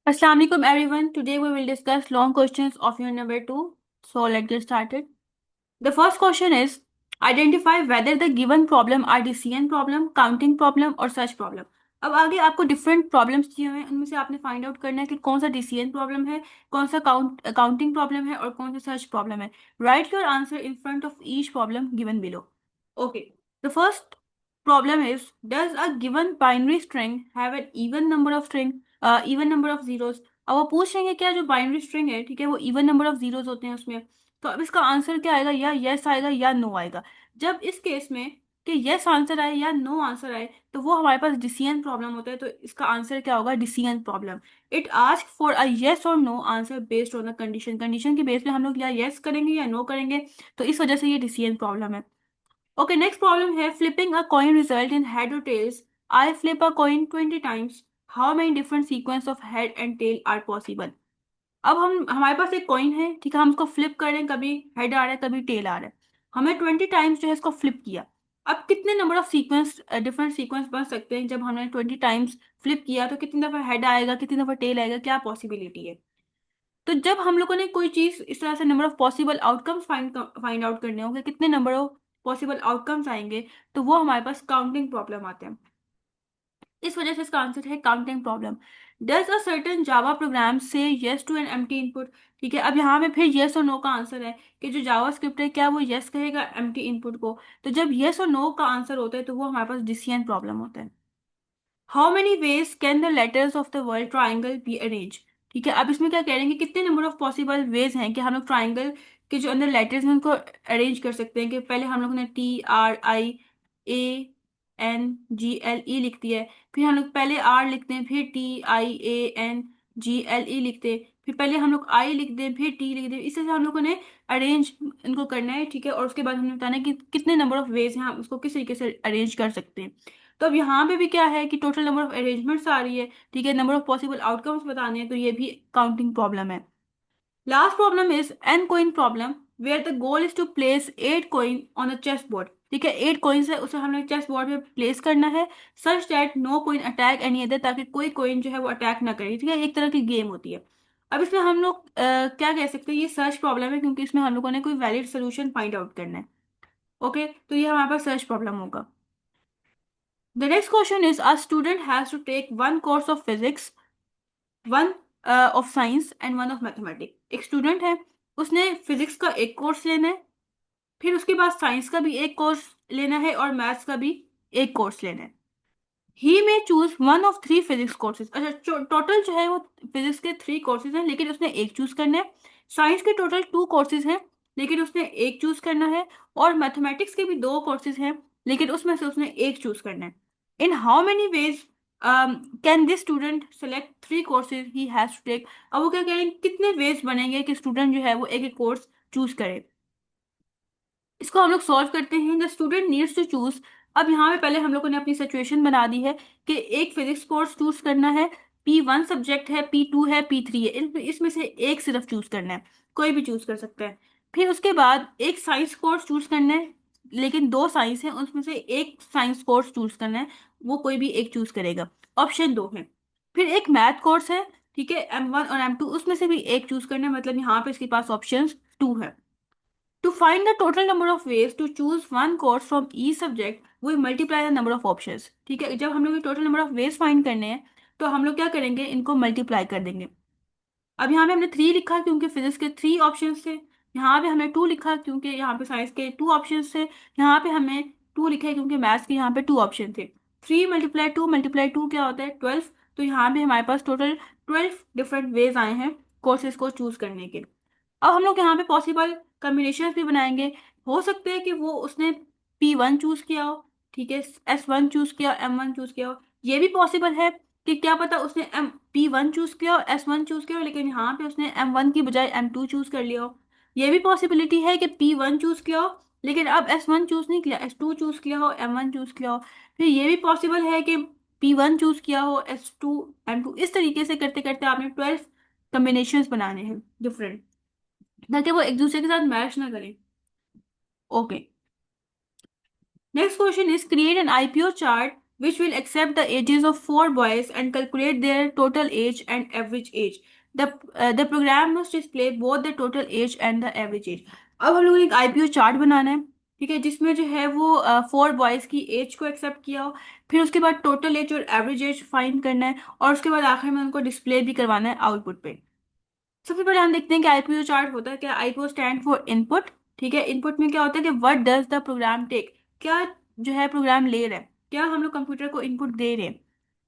Assalamualaikum everyone. Today we will discuss long questions of unit number 2. So let's get started. The first question is identify whether the given problem are decision problem, counting problem और search problem. अब आगे आपको different problems दिए हुए हैं, उनमें से आपने फाइंड आउट करना है कि कौन सा डिसीजन प्रॉब्लम है, कौन सा काउंटिंग प्रॉब्लम है और कौन सा सर्च प्रॉब्लम है. Right your answer in front of each problem given below. Okay. The first problem is does a given binary string have an even number of zeros. अब वो पूछ रहे हैं क्या जो बाइनरी स्ट्रिंग है, ठीक है, वो इवन नंबर ऑफ जीरोस होते हैं उसमें. तो अब इसका आंसर क्या आएगा, या यस आएगा या नो आएगा. जब इस केस में कि यस आंसर आए या नो आंसर आए तो वो हमारे पास डिसीजन प्रॉब्लम होता है. तो इसका आंसर क्या होगा, decision problem. It ask for a yes or no answer based on the condition. Condition के बेस पे हम लोग या यस करेंगे या नो करेंगे. तो इस वजह से ये डिसीजन प्रॉब्लम है. Okay, next problem है flipping a coin result in head or tails. I flip a coin 20 times. How many different sequence of head and tail are possible? अब हम हमारे पास एक कॉइन है, ठीक है, हम उसको फ्लिप कर रहे हैं, कभी हेड आ रहा है कभी टेल आ रहा है. हमने 20 टाइम्स जो है इसको फ्लिप किया. अब कितने number of sequence, different sequence बन सकते हैं जब हमने 20 टाइम्स फ्लिप किया. तो कितनी दफा हेड आएगा, कितनी दफा टेल आएगा, क्या पॉसिबिलिटी है. तो जब हम लोगों ने कोई चीज इस तरह से number of possible outcomes find out करने होंगे, कितने नंबर ऑफ पॉसिबल आउटकम्स आएंगे, तो वो हमारे पास काउंटिंग प्रॉब्लम आते हैं. इस वजह से इसका आंसर है counting problem. Does a certain Java program say yes to an empty input. ठीक है, अब यहाँ पे फिर यस और नो का आंसर है कि जो जावा स्क्रिप्ट है क्या वो यस कहेगा एम्प्टी इनपुट को. तो जब यस और नो का आंसर होता है तो वो हमारे पास डिसीजन प्रॉब्लम होता है. How many ways can the letters of the word triangle be arrange. ठीक है, अब इसमें क्या कह रहे हैं कि कितने नंबर ऑफ पॉसिबल वेज हैं कि हम लोग ट्राइंगल के जो अंदर लेटर्स हैं उनको अरेंज कर सकते हैं. कि पहले हम लोग ने TRIANGLE लिख दिया है, फिर हम लोग पहले आर लिखते हैं, फिर TIANGLE लिखते हैं, फिर पहले हम लोग आई लिख दें, फिर टी लिख दें. इस तरह से हम लोगों ने अरेंज इनको करना है. ठीक है, और उसके बाद हमने बताना है कि कितने नंबर ऑफ वेज हैं, हम उसको किस तरीके से अरेंज कर सकते हैं. तो अब यहाँ पे भी क्या है कि टोटल नंबर ऑफ अरेंजमेंट्स आ रही है, ठीक है, नंबर ऑफ पॉसिबल आउटकम्स बताने हैं, तो ये भी काउंटिंग प्रॉब्लम है. Last problem is an coin problem where the goal is to place 8 coin on the chess board. ठीक है, 8 कोइंस है, उसे हमने चेस बोर्ड पे प्लेस करना है such that no coin attack any other, ताकि कोई कोइन जो है वो अटैक ना करे. ठीक है, एक तरह की गेम होती है. अब इसमें हम लोग क्या कह सकते हैं, ये सर्च प्रॉब्लम है क्योंकि इसमें हम लोगों ने कोई वैलिड सोल्यूशन फाइंड आउट करना है. ओके, तो ये हमारे पास सर्च प्रॉब्लम होगा. The next question is a student has to take one course of physics, one of science and one of mathematics. एक स्टूडेंट है, उसने फिजिक्स का एक कोर्स लेना है, फिर उसके बाद साइंस का भी एक कोर्स लेना है और मैथ्स का भी एक कोर्स लेना है. ही में choose one of three physics courses. अच्छा, टोटल जो है वो फिजिक्स के 3 कोर्सेज हैं लेकिन उसने एक चूज करना है. साइंस के टोटल 2 कोर्सेज हैं लेकिन उसने एक चूज करना है. और मैथमेटिक्स के भी 2 कोर्सेज हैं लेकिन उसमें से उसने एक चूज करना है. In how many ways can this student select 3 courses he has to take. अब वो क्या कह रहे हैं, कितने वेज बनेंगे कि स्टूडेंट जो है वो एक एक कोर्स चूज करे. इसको हम लोग सॉल्व करते हैं. The student needs to choose. अब यहाँ पे पहले हम लोगों ने अपनी सिचुएशन बना दी है कि एक फिजिक्स कोर्स चूज करना है, P1 सब्जेक्ट है, P2 है, P3 है, इसमें से एक सिर्फ चूज करना है, कोई भी चूज कर सकता है. फिर उसके बाद एक साइंस कोर्स चूज करना है लेकिन 2 साइंस है, उसमें से एक साइंस कोर्स चूज करना है, वो कोई भी एक चूज करेगा. ऑप्शन 2 है. फिर एक मैथ कोर्स है, ठीक है, M1 और M2, उसमें से भी एक चूज करना है, मतलब यहाँ पे इसके पास ऑप्शन 2 है. To find the total number of ways to choose one course from each subject, we multiply the number of options. ठीक है, जब हम लोग total number of ways find करने हैं तो हम लोग क्या करेंगे, इनको मल्टीप्लाई कर देंगे. अब यहाँ पे हमने 3 लिखा क्योंकि फिजिक्स के 3 ऑप्शंस थे. यहाँ पे हमने 2 लिखा क्योंकि यहाँ पे साइंस के 2 ऑप्शंस थे. यहाँ पे हमने 2 लिखा है क्योंकि मैथ्स के यहाँ पे 2 ऑप्शन थे. 3 × 2 × 2 क्या होता है, 12. तो यहाँ पे हमारे पास टोटल 12 डिफरेंट वेज आए हैं कोर्सेज को चूज करने के. अब हम लोग यहाँ पे पॉसिबल कम्बिनेशन भी बनाएंगे. हो सकता है कि वो उसने P1 चूज किया हो, ठीक है, S1 चूज किया, M1 चूज किया हो. ये भी पॉसिबल है कि क्या पता उसने P1 चूज किया हो, S1 चूज किया हो, लेकिन यहाँ पे उसने M1 की बजाय M2 चूज कर लिया हो. ये भी पॉसिबिलिटी है कि P1 चूज किया हो लेकिन अब S1 चूज नहीं किया, S2 चूज किया हो, M1 चूज किया हो. फिर ये भी पॉसिबल है कि P1 चूज किया हो, S2, M2. इस तरीके से करते करते आपने 12 कम्बिनेशन बनाने हैं डिफरेंट, ताकि वो एक दूसरे के साथ मैच ना करें. Okay. Next question is create an IPO chart which will accept the ages of four boys and calculate their total age and average age. The program must display both the total age and the average age. अब हम लोगों ने एक IPO chart बनाना है, ठीक है, जिसमें जो है वो फोर बॉयज की एज को एक्सेप्ट किया हो, फिर उसके बाद टोटल एज और एवरेज एज फाइंड करना है, और उसके बाद आखिर में उनको डिस्प्ले भी करवाना है आउटपुट पे। सबसे पहले हम देखते हैं कि आईपीओ चार्ट होता है क्या। आईपीओ स्टैंड फॉर इनपुट, ठीक है। इनपुट में क्या होता है कि what does the program take, क्या जो है प्रोग्राम ले रहा है, क्या हम लोग कंप्यूटर को इनपुट दे रहे हैं।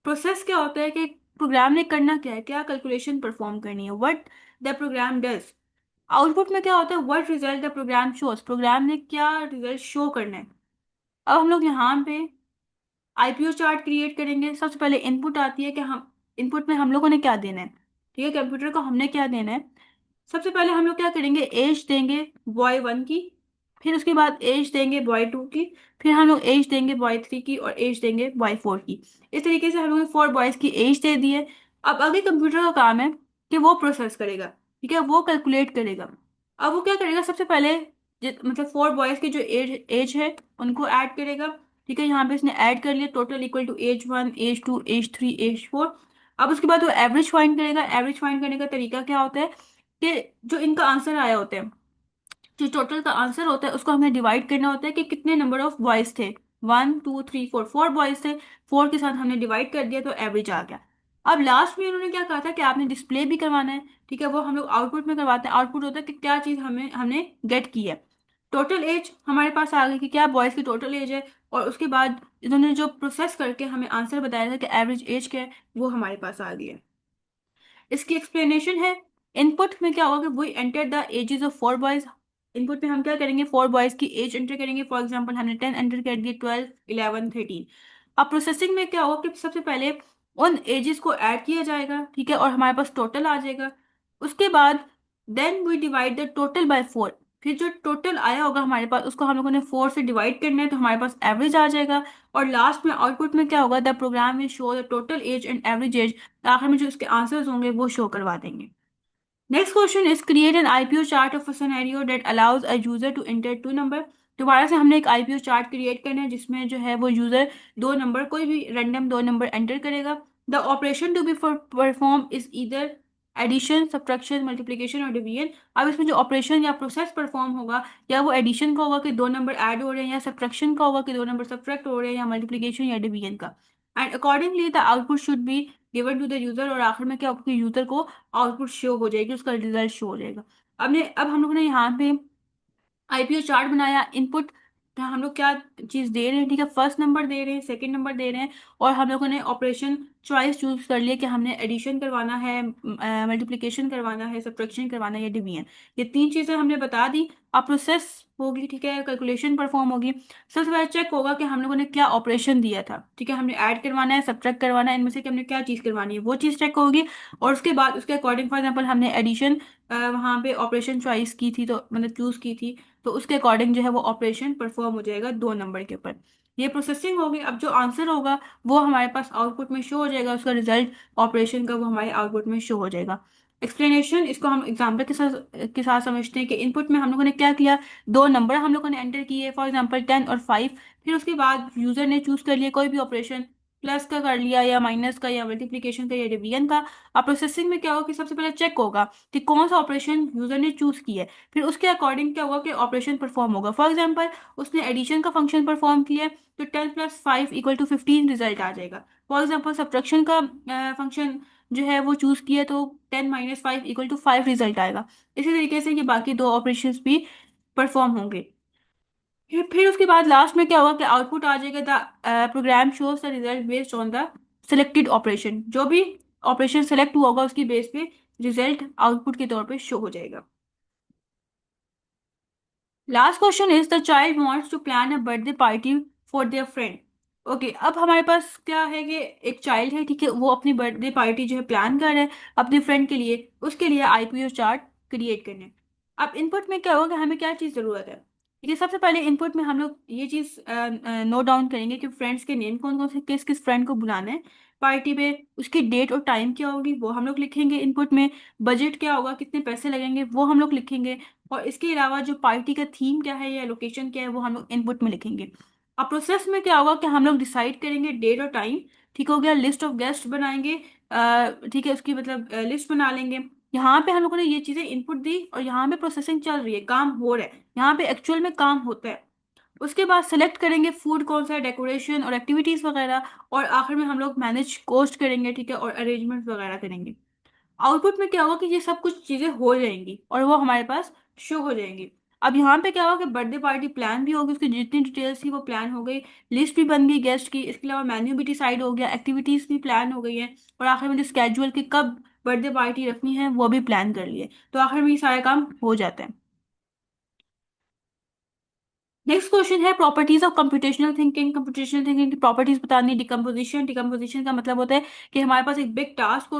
प्रोसेस क्या होता है कि प्रोग्राम ने करना क्या है, क्या कैलकुलेशन परफॉर्म करनी है, what the program does. Output में क्या होता है, what result the program shows, program ने क्या रिजल्ट शो करना है। अब हम लोग यहाँ पे आईपीओ चार्ट क्रिएट करेंगे। सबसे पहले इनपुट आती है कि हम इनपुट में हम लोगों ने क्या देना है, ठीक है, कंप्यूटर को हमने क्या देना है। सबसे पहले हम लोग क्या करेंगे, एज देंगे बॉय वन की, फिर उसके बाद एज देंगे बॉय टू की, फिर हम लोग एज देंगे बॉय थ्री की, और एज देंगे बॉय फोर की। इस तरीके से हम लोगों ने फोर बॉयज की एज दे दी है। अब आगे कंप्यूटर का काम है कि वो प्रोसेस करेगा, ठीक है, वो कैलकुलेट करेगा। अब वो क्या करेगा, सबसे पहले मतलब फोर बॉयज की जो एज एज है उनको ऐड करेगा, ठीक है। यहाँ पे इसने ऐड कर लिया, total equal to age one, age two, age three, age four. अब उसके बाद वो एवरेज फाइंड करेगा। एवरेज फाइंड करने का तरीका क्या होता है कि जो इनका आंसर आया होता है, जो टोटल का आंसर होता है, उसको हमें डिवाइड करना होता है कि कितने नंबर ऑफ बॉयज थे। One two three four, four boys थे, फोर के साथ हमने डिवाइड कर दिया तो एवरेज आ गया। अब लास्ट में उन्होंने क्या कहा था कि आपने डिस्प्ले भी करवाना है, ठीक है, वो हम लोग आउटपुट में करवाते हैं। आउटपुट होता है कि क्या चीज हमें हमने गेट की है। टोटल एज हमारे पास आ गई कि क्या बॉयज की टोटल एज है, और उसके बाद इन्होंने जो प्रोसेस करके हमें आंसर बताया था कि एवरेज एज क्या है, वो हमारे पास आ गई है। इसकी एक्सप्लेनेशन है, इनपुट में क्या होगा कि we enter the ages of four boys. Input में हम क्या करेंगे, फोर बॉयज की एज एंटर करेंगे। फॉर एग्जांपल हमने 10 एंटर कर दिए, 12, 11, 13। अब प्रोसेसिंग में क्या होगा कि सबसे पहले उन एजेस को ऐड किया जाएगा, ठीक है, और हमारे पास टोटल आ जाएगा। उसके बाद then we divide the total by four. फिर जो टोटल आया होगा हमारे पास, उसको हम लोगों ने फोर से डिवाइड करना है, तो हमारे पास एवरेज आ जाएगा। और लास्ट में आउटपुट में क्या होगा, the program will show the total age and average age. आखिर में जो इसके आंसर्स होंगे वो शो करवा देंगे। Next question is create an IPO chart of a scenario that allows a user to enter two number. दोबारा से हमने एक आईपीओ चार्ट क्रिएट करना है जिसमें जो है वो यूजर दो नंबर, कोई भी रैंडम दो नंबर एंटर करेगा। The operation to be perform is either addition, subtraction, multiplication और डिवीजन। अब इसमें जो ऑपरेशन या प्रोसेस परफॉर्म होगा, या वो एडिशन का होगा कि दो नंबर ऐड हो रहे हैं, या सब्ट्रैक्शन का होगा कि दो नंबर सब्ट्रैक्ट हो रहे हैं, या मल्टीप्लिकेशन या डिवीजन का। And accordingly the output should be given to the user. और आखिर में क्या होगा कि यूजर को आउटपुट शो हो जाएगी, उसका रिजल्ट शो हो जाएगा। अब हम लोगों ने यहाँ पे आईपीओ चार्ट बनाया। इनपुट हम लोग क्या चीज दे रहे हैं, ठीक है, फर्स्ट नंबर दे रहे हैं, सेकंड नंबर दे रहे हैं, और हम लोगों ने ऑपरेशन चॉइस चूज कर लिया कि हमने एडिशन करवाना है, मल्टीप्लिकेशन करवाना है, सब्ट्रैक्शन करवाना है, या डिवीजन। ये तीन चीजें हमने बता दी। अब प्रोसेस होगी, ठीक है, कैलकुलेशन परफॉर्म होगी। सबसे पहले चेक होगा कि हम लोगों ने क्या ऑपरेशन दिया था, ठीक है, हमने ऐड करवाना है, सब्ट्रैक्ट करवाना है, इनमें से कि हमने क्या चीज करवानी है, वो चीज चेक होगी। और उसके बाद उसके अकॉर्डिंग, फॉर एग्जाम्पल हमने एडिशन वहाँ पे ऑपरेशन चॉइस की थी, तो मतलब चूज की थी, तो उसके अकॉर्डिंग जो है वो ऑपरेशन परफॉर्म हो जाएगा दो नंबर के ऊपर। ये प्रोसेसिंग होगी। अब जो आंसर होगा वो हमारे पास आउटपुट में शो हो जाएगा, उसका रिजल्ट ऑपरेशन का वो हमारे आउटपुट में शो हो जाएगा। एक्सप्लेनेशन, इसको हम एग्जाम्पल के साथ समझते हैं कि इनपुट में हम लोगों ने क्या किया, दो नंबर हम लोगों ने एंटर किए, फॉर एग्जाम्पल 10 और 5। फिर उसके बाद यूजर ने चूज कर लिया कोई भी ऑपरेशन, प्लस का कर लिया, या माइनस का, या मल्टीप्लिकेशन का, या डिवीजन का। अब प्रोसेसिंग में क्या होगा कि सबसे पहले चेक होगा कि कौन सा ऑपरेशन यूजर ने चूज किया है, फिर उसके अकॉर्डिंग क्या होगा कि ऑपरेशन परफॉर्म होगा। फॉर एग्जाम्पल उसने एडिशन का फंक्शन परफॉर्म किया है, तो 10 + 5 = 15 रिजल्ट आ जाएगा। फॉर एग्जाम्पल सब्ट्रैक्शन का फंक्शन जो है वो चूज किया, तो 10 - 5 = 5 रिजल्ट आएगा। इसी तरीके से ये बाकी दो ऑपरेशंस भी परफॉर्म होंगे। फिर उसके बाद लास्ट में क्या होगा कि आउटपुट आ जाएगा, the program shows the result based on the selected operation. जो भी ऑपरेशन सेलेक्ट हुआ होगा उसकी बेस पे रिजल्ट आउटपुट के तौर पे शो हो जाएगा। Last question is the child wants to plan a birthday party for their friend. Okay, अब हमारे पास क्या है कि एक चाइल्ड है, ठीक है, वो अपनी बर्थडे पार्टी जो है प्लान कर रहा है अपने फ्रेंड के लिए। उसके लिए आईपीओ चार्ट क्रिएट करने। अब इनपुट में क्या होगा, हमें क्या चीज़ ज़रूरत है, ठीक है। सबसे पहले इनपुट में हम लोग ये चीज़ नोट डाउन करेंगे कि फ्रेंड्स के नेम कौन कौन से, किस किस फ्रेंड को बुलाना है पार्टी पे। उसकी डेट और टाइम क्या होगी वो हम लोग लिखेंगे इनपुट में। बजट क्या होगा, कितने पैसे लगेंगे, वो हम लोग लिखेंगे। और इसके अलावा जो पार्टी का थीम क्या है या लोकेशन क्या है वो हम लोग इनपुट में लिखेंगे। अब प्रोसेस में क्या होगा कि हम लोग डिसाइड करेंगे डेट और टाइम, ठीक हो गया, लिस्ट ऑफ गेस्ट बनाएंगे, ठीक है, उसकी मतलब लिस्ट बना लेंगे। यहाँ पे हम लोगों ने ये चीजें इनपुट दी और यहाँ पे प्रोसेसिंग चल रही है, काम हो रहा है, यहाँ पे एक्चुअल में काम होता है। उसके बाद सेलेक्ट करेंगे फूड कौन सा है, डेकोरेशन और एक्टिविटीज वगैरह, और आखिर में हम लोग मैनेज कॉस्ट करेंगे, ठीक है, और अरेंजमेंट वगैरह करेंगे। आउटपुट में क्या होगा कि ये सब कुछ चीजें हो जाएंगी और वो हमारे पास शो हो जाएंगी। अब यहाँ पे क्या होगा कि बर्थडे पार्टी प्लान भी होगी, उसकी जितनी डिटेल्स थी वो प्लान हो गई, लिस्ट भी बन गई गेस्ट की, इसके अलावा मेन्यू भी डिसाइड हो गया, एक्टिविटीज भी प्लान हो गई है, और आखिर में जो स्केड्यूल की कब बर्थडे पार्टी रखनी है वो भी प्लान कर लिए। तो आखिर में ये सारे काम हो जाते हैं। नेक्स्ट क्वेश्चन है properties of computational thinking. Computational thinking की प्रॉपर्टीज बतानी, डिकम्पोजिशन। डिकम्पोजिशन का मतलब होता है कि हमारे पास एक बिग टास्क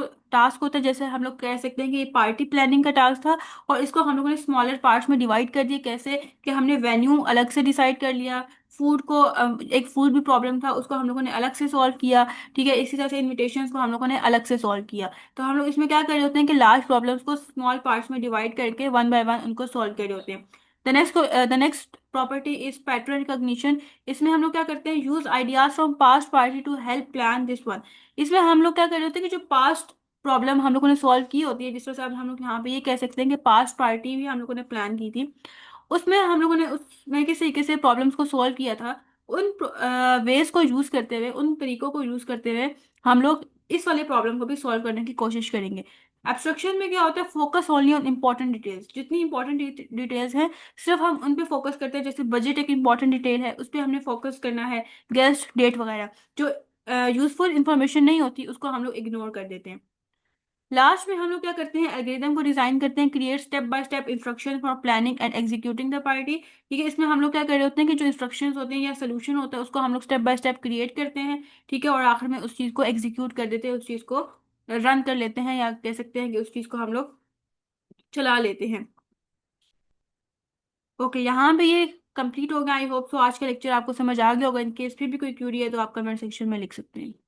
होता है, जैसे हम लोग कह सकते हैं कि ये पार्टी प्लानिंग का टास्क था, और इसको हम लोगों ने स्मॉलर पार्ट्स में डिवाइड कर दिया। कैसे कि हमने वेन्यू अलग से डिसाइड कर लिया, फूड को एक फूड भी प्रॉब्लम था, उसको हम लोगों ने अलग से सॉल्व किया, ठीक है, इसी तरह से इन्विटेशंस को हम लोगों ने अलग से सॉल्व किया। तो हम लोग इसमें क्या कर रहे होते हैं कि लार्ज प्रॉब्लम्स को स्मॉल पार्ट्स में डिवाइड करके वन बाय वन उनको सॉल्व कर रहे होते हैं। The next property is pattern recognition. इसमें हम लोग क्या करते हैं, use ideas from past party to help plan this one. इसमें हम लोग क्या कर रहे होते हैं कि जो पास्ट प्रॉब्लम हम लोगों ने सॉल्व की होती है, जिस तरह से अब हम लोग यहाँ पे ये कह सकते हैं कि पास्ट पार्टी भी हम लोगों ने प्लान की थी, उसमें हम लोगों ने उसमें किस तरीके से प्रॉब्लम्स को सॉल्व किया था, उन वेज को यूज करते हुए, उन तरीकों को यूज करते हुए हम लोग इस वाले प्रॉब्लम को भी सॉल्व करने की कोशिश करेंगे। एब्स्ट्रक्शन में क्या होता है, focus only on important details. जितनी इंपॉर्टेंट डिटेल्स हैं सिर्फ हम उन पे फोकस करते हैं। जैसे बजट एक इंपॉर्टेंट डिटेल है, उस पर हमने फोकस करना है, गेस्ट डेट वगैरह। जो यूजफुल इंफॉर्मेशन नहीं होती उसको हम लोग इग्नोर कर देते हैं। लास्ट में हम लोग क्या करते हैं, एल्गोरिदम को डिजाइन करते हैं, create step by step instruction for planning and executing the party. ठीक है, इसमें हम लोग क्या कर रहे होते हैं कि जो इंस्ट्रक्शंस होते हैं या सोल्यूशन होता है उसको हम लोग स्टेप बाय स्टेप क्रिएट करते हैं, ठीक है, और आखिर में उस चीज को एग्जीक्यूट कर देते हैं, उस चीज को रन कर लेते हैं, या कह सकते हैं कि उस चीज को हम लोग चला लेते हैं। ओके, यहाँ पे ये कंप्लीट हो गया। आई होप सो आज का लेक्चर आपको समझ आ गया होगा। इनकेस फिर भी कोई क्यूरी है तो आप कमेंट सेक्शन में लिख सकते हैं।